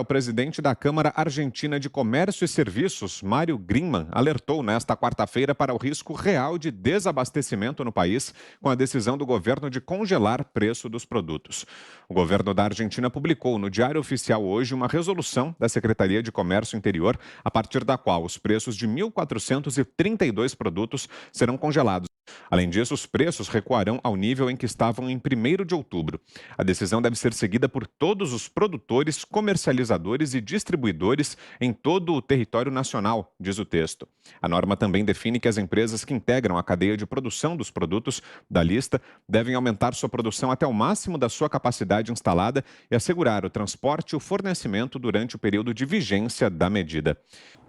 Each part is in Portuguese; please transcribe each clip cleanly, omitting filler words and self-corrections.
O presidente da Câmara Argentina de Comércio e Serviços, Mário Grimman, alertou nesta quarta-feira para o risco real de desabastecimento no país com a decisão do governo de congelar preço dos produtos. O governo da Argentina publicou no Diário Oficial hoje uma resolução da Secretaria de Comércio Interior, a partir da qual os preços de 1.432 produtos serão congelados. Além disso, os preços recuarão ao nível em que estavam em 1º de outubro. A decisão deve ser seguida por todos os produtores, comercializadores e distribuidores em todo o território nacional, diz o texto. A norma também define que as empresas que integram a cadeia de produção dos produtos da lista devem aumentar sua produção até o máximo da sua capacidade instalada e assegurar o transporte e o fornecimento durante o período de vigência da medida.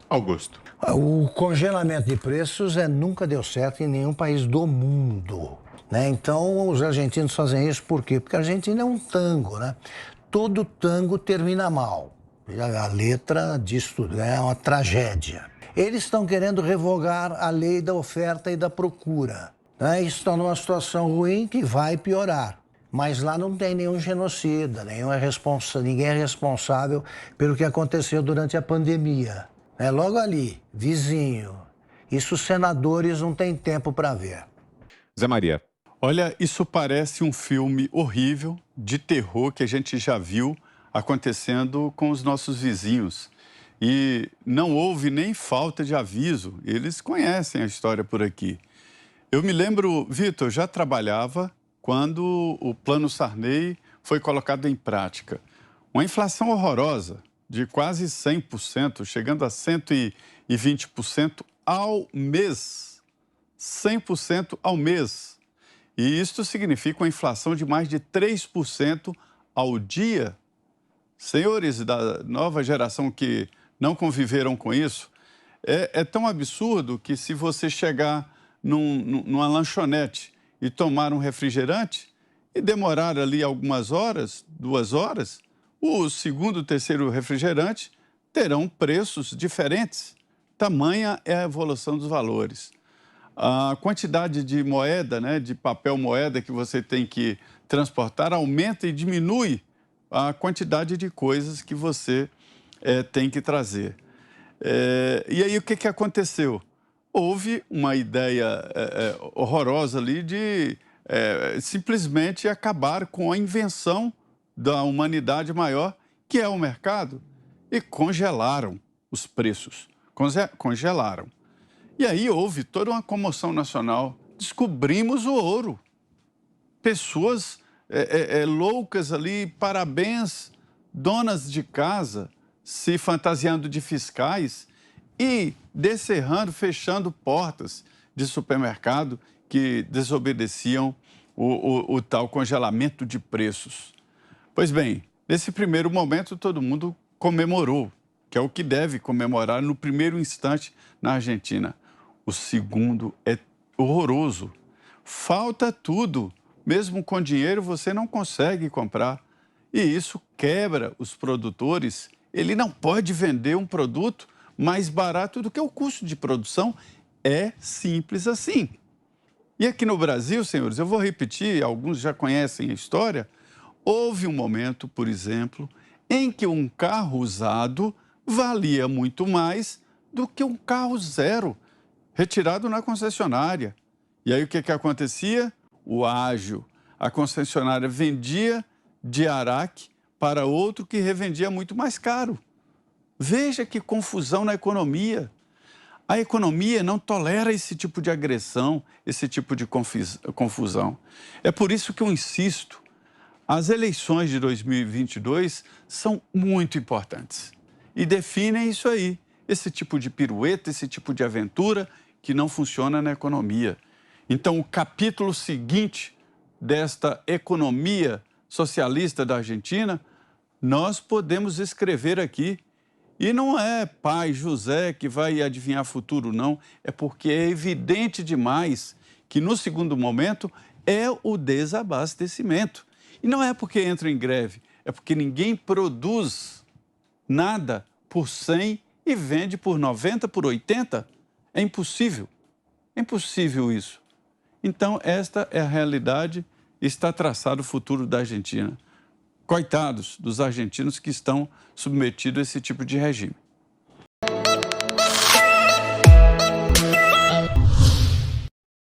Augusto. O congelamento de preços nunca deu certo em nenhum país do mundo, né? Então, os argentinos fazem isso por quê? Porque a Argentina é um tango, né? Todo tango termina mal. A letra disso tudo é uma tragédia. Eles estão querendo revogar a lei da oferta e da procura, né? Estão numa situação ruim que vai piorar. Mas lá não tem nenhum genocida, ninguém é responsável pelo que aconteceu durante a pandemia. É logo ali, vizinho. Isso os senadores não têm tempo para ver. Zé Maria. Olha, isso parece um filme horrível, de terror, que a gente já viu acontecendo com os nossos vizinhos. E não houve nem falta de aviso, eles conhecem a história por aqui. Eu me lembro, Vitor, eu já trabalhava quando o Plano Sarney foi colocado em prática. Uma inflação horrorosa, de quase 100%, chegando a 120% ao mês. 100% ao mês. E isso significa uma inflação de mais de 3% ao dia. Senhores da nova geração que não conviveram com isso, é tão absurdo que se você chegar numa lanchonete e tomar um refrigerante e demorar ali algumas horas, 2 horas, o segundo, terceiro refrigerante terão preços diferentes. Tamanha é a evolução dos valores. A quantidade de moeda, né, de papel moeda que você tem que transportar aumenta e diminui a quantidade de coisas que você tem que trazer. E aí o que aconteceu? Houve uma ideia horrorosa ali de simplesmente acabar com a invenção da humanidade maior, que é o mercado, e congelaram os preços, congelaram. E aí houve toda uma comoção nacional, descobrimos o ouro. Pessoas loucas ali, parabéns, donas de casa, se fantasiando de fiscais e descerrando, fechando portas de supermercado que desobedeciam o tal congelamento de preços. Pois bem, nesse primeiro momento todo mundo comemorou, que é o que deve comemorar no primeiro instante na Argentina. O segundo é horroroso. Falta tudo. Mesmo com dinheiro você não consegue comprar. E isso quebra os produtores. Ele não pode vender um produto mais barato do que o custo de produção. É simples assim. E aqui no Brasil, senhores, eu vou repetir, alguns já conhecem a história. Houve um momento, por exemplo, em que um carro usado valia muito mais do que um carro zero, retirado na concessionária. E aí o que acontecia? O ágio. A concessionária vendia de Araque para outro que revendia muito mais caro. Veja que confusão na economia. A economia não tolera esse tipo de agressão, esse tipo de confusão. É por isso que eu insisto. As eleições de 2022 são muito importantes e definem isso aí, esse tipo de pirueta, esse tipo de aventura que não funciona na economia. Então, o capítulo seguinte desta economia socialista da Argentina, nós podemos escrever aqui. E não é pai José que vai adivinhar futuro, não. É porque é evidente demais que, no segundo momento, é o desabastecimento. E não é porque entra em greve, é porque ninguém produz nada por 100 e vende por 90, por 80. É impossível. É impossível isso. Então, esta é a realidade, está traçado o futuro da Argentina. Coitados dos argentinos que estão submetidos a esse tipo de regime.